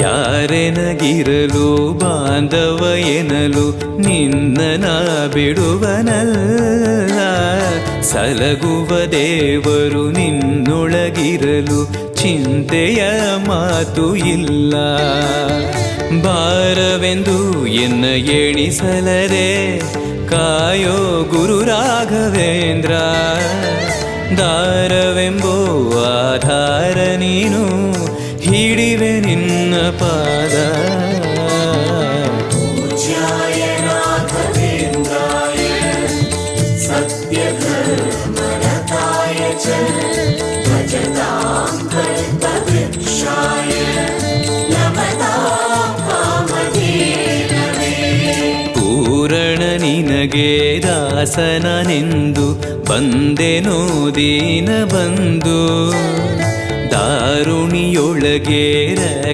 ಯಾರೆನಗಿರಲು ಬಾಂಧವ ಎನಲು ನಿನ್ನ ಬಿಡುವನಲ್ಲ. ಸಲಗುವ ದೇವರು ನಿನ್ನೊಳಗಿರಲು ಚಿಂತೆಯ ಮಾತು ಇಲ್ಲ. ಭಾರವೆಂದು ಎನ್ನ ಎಣಿಸಲರೆ ಕಾಯೋ ಗುರು ರಾಘವೇಂದ್ರ. ದಾರವೆಂಬೋ ಆಧಾರ ನೀನು ಹಿಡಿವೆ ನಿನ್ನ ಪಾದ. ಪೂಜ್ಯಾಯ ರಾಘವೇಂದ್ರಾಯ ಸತ್ಯಧರ್ಮರತಾಯ ಚ ಭಜತಾಂ ಕಲ್ಪವೃಕ್ಷಾಯ ನಮತಾಂ ಕಾಮಧೇನವೇ. ಪೂರಣ ನಿನಗೆ ದಾಸನನೆಂದು ಬಂದೆನೋ ದೀನ ಬಂದು ದಾರುಣಿಯೊಳಗೆ